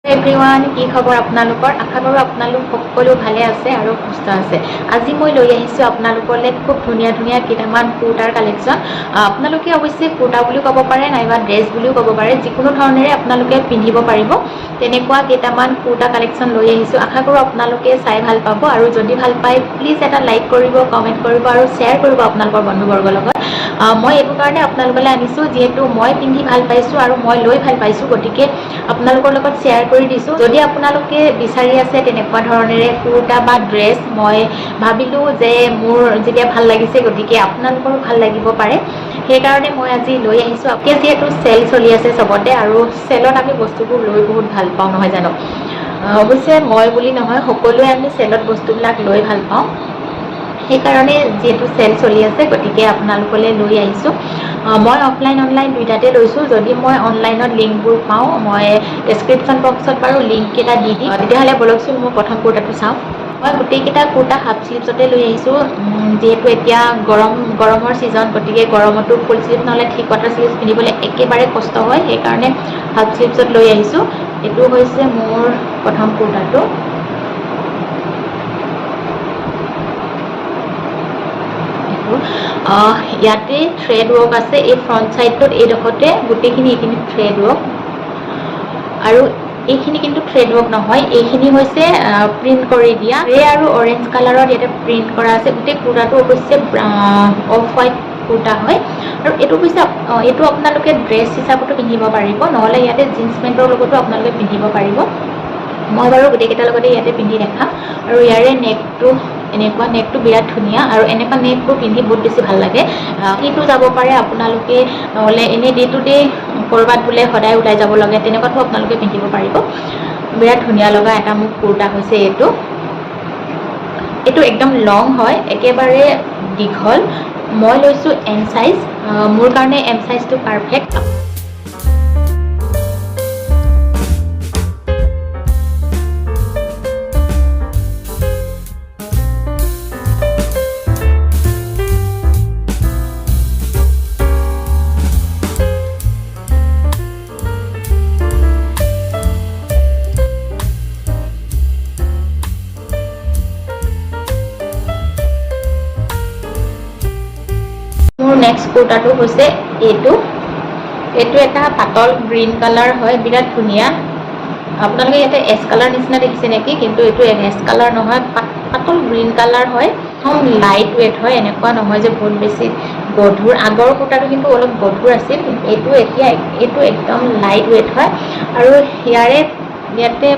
Everyone, কি খবৰ আপোনালোকৰ? আশা কৰোঁ আপোনালোক সকলো ভালে আছে আৰু সুস্থ আছে। আজি মই লৈ আহিছোঁ আপোনালোকলৈ খুব ধুনীয়া ধুনীয়া কেইটামান কুৰ্তাৰ কালেকশ্যন। আপোনালোকে অৱশ্যে কুৰ্তা বুলিও ক'ব পাৰে, নাইবা ড্ৰেছ বুলিও ক'ব পাৰে, যিকোনো ধৰণেৰে আপোনালোকে পিন্ধিব পাৰিব। তেনেকুৱা কেইটামান কুৰ্তা কালেকশ্যন লৈ আহিছোঁ। আশা কৰোঁ আপোনালোকে চাই ভাল পাব, আৰু যদি ভাল পায় প্লিজ এটা লাইক কৰিব, কমেণ্ট কৰিব আৰু শ্বেয়াৰ কৰিব আপোনালোকৰ বন্ধুবৰ্গৰ লগত। মই এইটো কাৰণে আপোনালোকলৈ আনিছোঁ, যিহেতু মই পিন্ধি ভাল পাইছোঁ আৰু মই লৈ ভাল পাইছোঁ, গতিকে আপোনালোকৰ লগত শ্বেয়াৰ কৰি দিছোঁ। যদি আপোনালোকে বিচাৰি আছে তেনেকুৱা ধৰণেৰে কুৰ্তা বা ড্ৰেছ, মই ভাবিলোঁ যে মোৰ যেতিয়া ভাল লাগিছে গতিকে আপোনালোকৰো ভাল লাগিব পাৰে, সেইকাৰণে মই আজি লৈ আহিছোঁ। এতিয়া যিহেতু চেল চলি আছে চবতে, আৰু চেলত আমি বস্তুবোৰ লৈ বহুত ভাল পাওঁ, নহয় জানো? অৱশ্যে মই বুলি নহয়, সকলোৱে আমি চেলত বস্তুবিলাক লৈ ভাল পাওঁ। সেইকাৰণে যিহেতু চেল চলি আছে গতিকে আপোনালোকলৈ লৈ আহিছোঁ। মই অফলাইন অনলাইন দুইটাতে লৈছোঁ। যদি মই অনলাইনত লিংকবোৰ পাওঁ মই ডেছক্ৰিপশ্যন বক্সত বাৰু লিংককেইটা দি দিম। তেতিয়াহ'লে ব'লকচোন মোৰ প্ৰথম কুৰ্তাটো চাওঁ। মই গোটেইকেইটা কুৰ্তা হাফ স্লিভছতে লৈ আহিছোঁ, যিহেতু এতিয়া গৰমৰ ছিজন, গতিকে গৰমতো ফুল স্লিভ নহ'লে থ্ৰী কোৱাৰ্টাৰ স্লিভছ পিন্ধিবলৈ একেবাৰে কষ্ট হয়, সেইকাৰণে হাফ স্লিভছত লৈ আহিছোঁ। এইটো হৈছে মোৰ প্ৰথম কুৰ্তাটো। ইয়াতে থ্ৰেড ৱৰ্ক আছে এই ফ্ৰণ্ট ছাইডটোত, এইডোখৰতে গোটেইখিনি এইখিনি থ্ৰেড ৱৰ্ক, আৰু এইখিনি কিন্তু থ্ৰেড ৱৰ্ক নহয়, এইখিনি হৈছে প্ৰিণ্ট কৰি দিয়া গ্ৰে আৰু অৰেঞ্জ কালাৰত ইয়াতে প্ৰিণ্ট কৰা আছে। গোটেই কুৰ্তাটো অৱশ্যে অফ হোৱাইট কুৰ্তা হয়, আৰু এইটো আপোনালোকে ড্ৰেছ হিচাপতো পিন্ধিব পাৰিব, নহ'লে ইয়াতে জিন্স পেণ্টৰ লগতো আপোনালোকে পিন্ধিব পাৰিব। মই বাৰু গোটেইকেইটাৰ লগতে ইয়াতে পিন্ধি দেখাম। আৰু ইয়াৰে নেকটো বিৰাট ধুনীয়া, আৰু এনেকুৱা নেকবোৰ পিন্ধি বহুত বেছি ভাল লাগে। সেইটো যাব পাৰে আপোনালোকে, নহ'লে এনেই ডে টু ডে ক'ৰবাত বোলে সদায় ওলাই যাব লাগে, তেনেকুৱাতো আপোনালোকে পিন্ধিব পাৰিব। বিৰাট ধুনীয়া লগা এটা মোক কুৰ্তা হৈছে এইটো একদম লং হয়, একেবাৰে দীঘল। মই লৈছোঁ এম চাইজ, মোৰ কাৰণে এম চাইজটো পাৰফেক্ট। মোৰ নেক্সট কুৰ্তাটো হৈছে এইটো এটা পাতল গ্ৰীণ কালাৰ হয়, বিৰাট ধুনীয়া। আপোনালোকে ইয়াতে এছ কালাৰ নিচিনা দেখিছে নেকি, কিন্তু এইটো এছ কালাৰ নহয়, পাতল গ্ৰীণ কালাৰ হয়। একদম লাইট ৱেইট হয়, এনেকুৱা নহয় যে বহুত বেছি গধুৰ। আগৰ কুৰ্তাটো কিন্তু অলপ গধুৰ আছিল, কিন্তু এইটো একদম লাইট ৱেইট হয়। আৰু ইয়াতে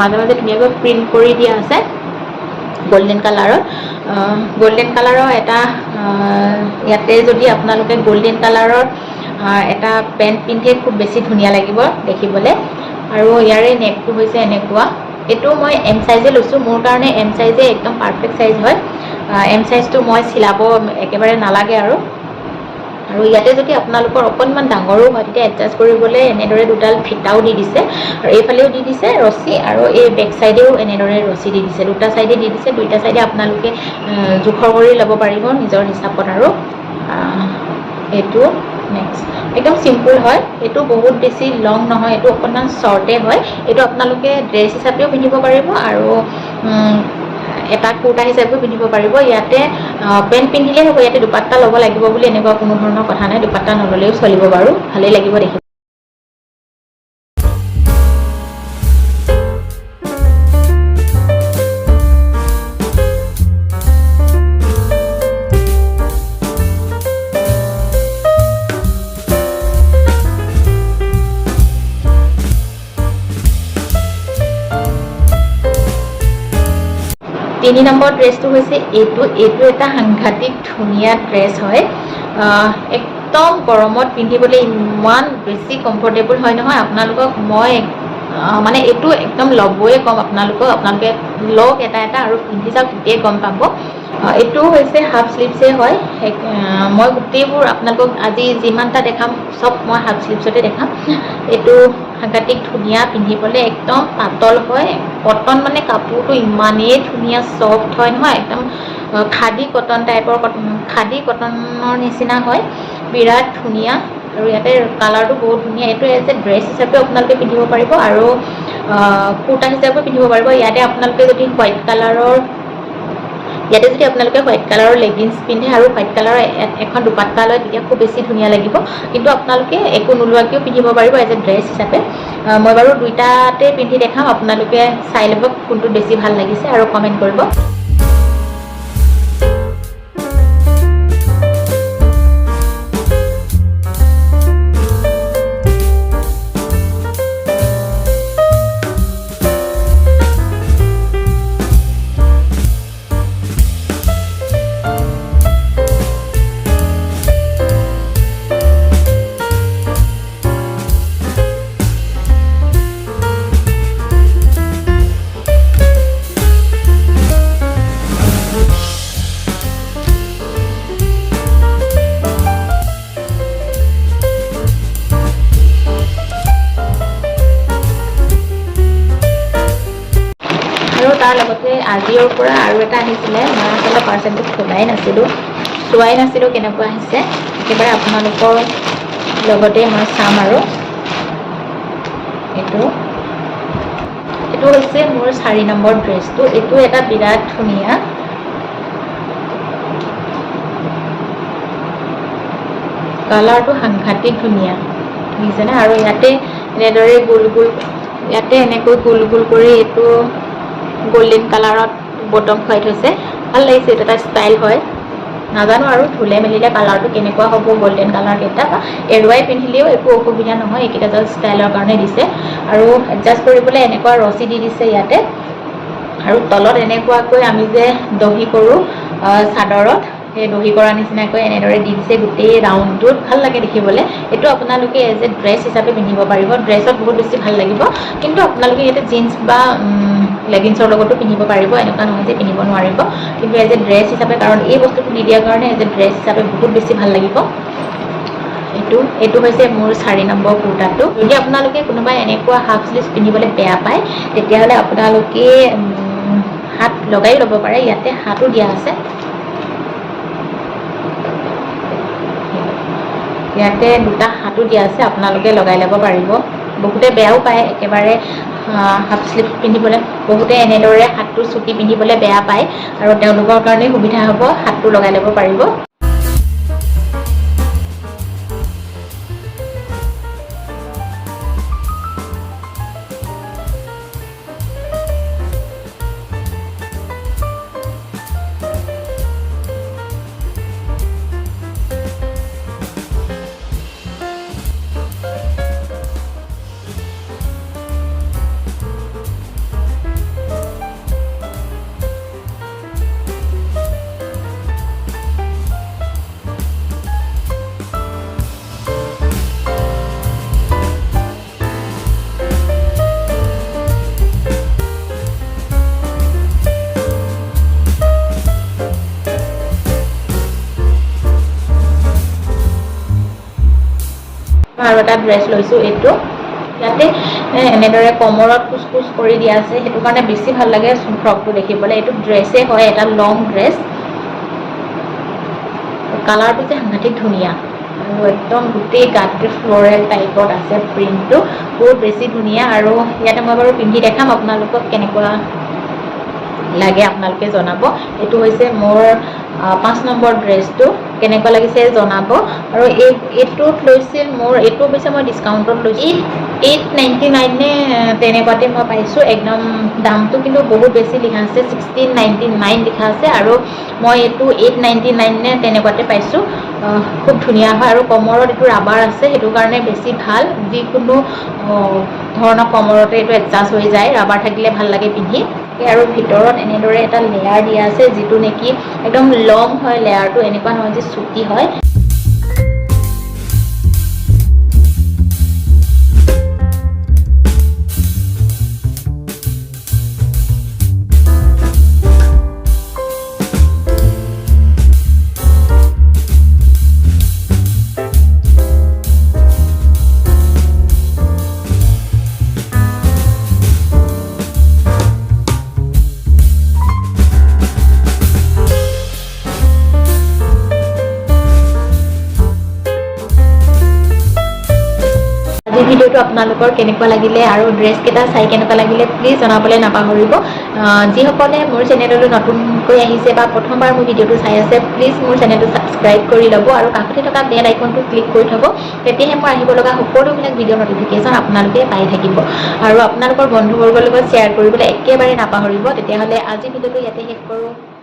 মাজে মাজে ধুনীয়াকৈ প্ৰিণ্ট কৰি দিয়া আছে গল্ডেন কালাৰৰ এটা ইয়াতে যদি আপোনালোকে গল্ডেন কালাৰৰ এটা পেণ্ট পিন্ধে খুব বেছি ধুনীয়া লাগিব দেখিবলৈ। আৰু ইয়াৰে নেকটো হৈছে এনেকুৱা। এইটো মই এম চাইজে লৈছোঁ, মোৰ কাৰণে এম চাইজে একদম পাৰফেক্ট চাইজ হয়। এম চাইজটো মই চিলাব একেবাৰে নালাগে। আৰু ইয়াতে যদি আপোনালোকৰ অকণমান ডাঙৰো হয় তেতিয়া এডজাষ্ট কৰিবলৈ এনেদৰে দুডাল ফিটাও দি দিছে, আৰু এইফালেও দি দিছে ৰছী, আৰু এই বেক চাইডেও এনেদৰে ৰছী দি দিছে, দুটা চাইডে দি দিছে। দুইটা চাইডে আপোনালোকে জোখৰ কৰি ল'ব পাৰিব নিজৰ হিচাপত। আৰু এইটো নেক্সট একদম চিম্পুল হয়, এইটো বহুত বেছি লং নহয়, এইটো অকণমান শ্বৰ্টে হয়। এইটো আপোনালোকে ড্ৰেছ হিচাপেও পিন্ধিব পাৰিব, আৰু এটা কুৰ্তা হিচাপেও পিন্ধিব পাৰিব। ইয়াতে পেণ্ট পিন্ধিলেই হ'ব, ইয়াতে দুপাট্টা ল'ব লাগিব বুলি এনেকুৱা কোনো ধৰণৰ কথা নাই, দুপাট্টা নল'লেও চলিব বাৰু, ভালেই লাগিব দেখি। তিনি নম্বৰ ড্ৰেছটো হৈছে এইটো এটা সাংঘাতিক ধুনীয়া ড্ৰেছ হয়। একদম গৰমত পিন্ধিবলৈ ইমান বেছি কমফৰ্টেবল হয় নহয়, আপোনালোকক মই মানে এইটো একদম ল'বই ক'ম আপোনালোকে লওক এটা আৰু পিন্ধি চাওক, তেতিয়াই গম পাব। এইটো হৈছে হাফ স্লিভছে হয়। মই গোটেইবোৰ আপোনালোকক আজি যিমানটা দেখাম চব মই হাফ স্লিভছতে দেখাম। এইটো সাংঘাতিক ধুনীয়া পিন্ধিবলৈ, একদম পাতল হয়। কটন মানে কাপোৰটো ইমানেই ধুনীয়া ছফ্ট হয় নহয়, একদম খাদী কটনৰ নিচিনা হয়, বিৰাট ধুনীয়া। আৰু ইয়াতে কালাৰটো বহুত ধুনীয়া। এইটো এজ এ ড্ৰেছ হিচাপে আপোনালোকে পিন্ধিব পাৰিব আৰু কুৰ্তা হিচাপে পিন্ধিব পাৰিব। ইয়াতে আপোনালোকে যদি হোৱাইট কালাৰৰ লেগিংছ পিন্ধে আৰু হোৱাইট কালাৰৰ এখন দুপাট্টা লয় তেতিয়া খুব বেছি ধুনীয়া লাগিব। কিন্তু আপোনালোকে একো নোলোৱাকৈও পিন্ধিব পাৰিব এজ এ ড্ৰেছ হিচাপে। মই বাৰু দুইটাতে পিন্ধি দেখাম, আপোনালোকে চাই ল'ব কোনটো বেছি ভাল লাগিছে আৰু কমেণ্ট কৰিব। আৰু তাৰ লগতে আজিৰ পৰা আৰু এটা আহিছিলে, মই আচলতে পাৰ্চেলটো চোৱাই নাছিলোঁ কেনেকুৱা আহিছে। একেবাৰে আপোনালোকৰ লগতে মই চাম। আৰু এইটো হৈছে মোৰ 4 নম্বৰ ড্ৰেছটো। এইটো এটা বিৰাট ধুনীয়া, কালাৰটো সাংঘাতিক ধুনীয়া দেখিছেনে। আৰু ইয়াতে এনেদৰে এনেকৈ গোল গোল কৰি এইটো গোল্ডেন কালাৰত বটম খুৱাই থৈছে। ভাল লাগিছে, এইটো এটা ষ্টাইল হয়। নাজানো আৰু ধুলে মেলিলে কালাৰটো কেনেকুৱা হ'ব। গোল্ডেন কালাৰকেইটা এৰুৱাই পিন্ধিলেও একো অসুবিধা নহয়, এইকেইটা জাষ্ট ষ্টাইলৰ কাৰণে দিছে। আৰু এডজাষ্ট কৰিবলৈ এনেকুৱা ৰছী দি দিছে ইয়াতে। আৰু তলত এনেকুৱাকৈ আমি যে দহি কৰোঁ চাদৰত, সেই দহি কৰা নিচিনাকৈ এনেদৰে দি দিছে গোটেই ৰাউণ্ডটোত। ভাল লাগে দেখিবলৈ। এইটো আপোনালোকে এজ এ ড্ৰেছ হিচাপে পিন্ধিব পাৰিব, ড্ৰেছত বহুত বেছি ভাল লাগিব। কিন্তু আপোনালোকে ইয়াতে জিন্স বা লেগিংছৰ লগতো পিন্ধিব পাৰিব, এনেকুৱা নহয় যে পিন্ধিব নোৱাৰিব। কিন্তু এজ এ ড্ৰেছ হিচাপে, কাৰণ এই বস্তুটো নিদিয়াৰ কাৰণে এজ এ ড্ৰেছ হিচাপে বহুত বেছি ভাল লাগিব। এইটো হৈছে মোৰ 4 নম্বৰ কুৰ্তাটো। যদি আপোনালোকে কোনোবাই এনেকুৱা হাফ স্লিভছ পিন্ধিবলৈ বেয়া পায় তেতিয়াহ'লে আপোনালোকে হাত লগাই ল'ব পাৰে। ইয়াতে হাতো দিয়া আছে, ইয়াতে দুটা হাতো দিয়া আছে, আপোনালোকে লগাই ল'ব পাৰিব। বহুতে বেয়াও পায় একেবাৰে হাফ স্লিভ পিন্ধিবলৈ, বহুতে এনেদৰে হাতটো চুটি পিন্ধিবলৈ বেয়া পায় আৰু তেওঁলোকৰ কাৰণে সুবিধা হ'ব, হাতটো লগাই ল'ব পাৰিব। আৰু এটা ড্ৰেছ লৈছোঁ। এইটো ইয়াতে এনেদৰে কমৰত কুচ কৰি দিয়া আছে, সেইটো কাৰণে বেছি ভাল লাগে ফ্ৰকটো দেখিবলৈ। এইটো ড্ৰেছে হয়, এটা লং ড্ৰেছ। কালাৰটো যে সাংঘাতিক ধুনীয়া আৰু একদম গোটেই গাতে ফ্লৰেল টাইপত আছে, প্ৰিণ্টটো বহুত বেছি ধুনীয়া। আৰু ইয়াতে মই বাৰু পিন্ধি দেখাম আপোনালোকক কেনেকুৱা লাগে, আপোনালোকে জনাব। এইটো হৈছে মোৰ 5 নম্বৰ ড্ৰেছটো, কেনেকুৱা লাগিছে জনাব। আৰু এইটোত লৈছিল মোৰ, এইটো অৱশ্যে মই ডিছকাউণ্টত লৈছোঁ, 899 নে তেনেকুৱাতে মই পাইছোঁ। একদম দামটো কিন্তু বহুত বেছি লিখা আছে, 1699 লিখা আছে। আৰু মই এইটো 899 নে তেনেকুৱাতে পাইছোঁ। খুব ধুনীয়া হয় আৰু কমৰত এইটো ৰাবাৰ আছে, সেইটো কাৰণে বেছি ভাল। যিকোনো ধৰণৰ কমৰতে এইটো এডজাষ্ট হৈ যায়, ৰাবাৰ থাকিলে ভাল লাগে পিন্ধি। আৰু ভিতৰত এনেদৰে এটা লেয়াৰ দিয়া আছে, যিটো নেকি একদম লং হয় লেয়াৰটো, এনেকুৱা নহয় যে চুটি হয়। ভিডিঅ'টো আপোনালোকৰ কেনেকুৱা লাগিলে আৰু ড্ৰেছকেইটা চাই কেনেকুৱা লাগিলে প্লিজ জনাবলৈ নাপাহৰিব যিসকলে মোৰ চেনেললৈ নতুনকৈ আহিছে বা প্ৰথমবাৰ মোৰ ভিডিঅ'টো চাই আছে প্লিজ মোৰ চেনেলটো ছাবস্ক্ৰাইব কৰি ল'ব আৰু কাষতে থকা বেল আইকনটো ক্লিক কৰি থ'ব তেতিয়াহে মই আহিব লগা সকলোবিলাক ভিডিঅ' নটিফিকেশ্যন আপোনালোকে পাই থাকিব আৰু আপোনালোকৰ বন্ধুবৰ্গৰ লগত শ্বেয়াৰ কৰিবলৈ একেবাৰে নাপাহৰিব তেতিয়াহ'লে আজি ভিডিঅ'টো ইয়াতে শেষ কৰোঁ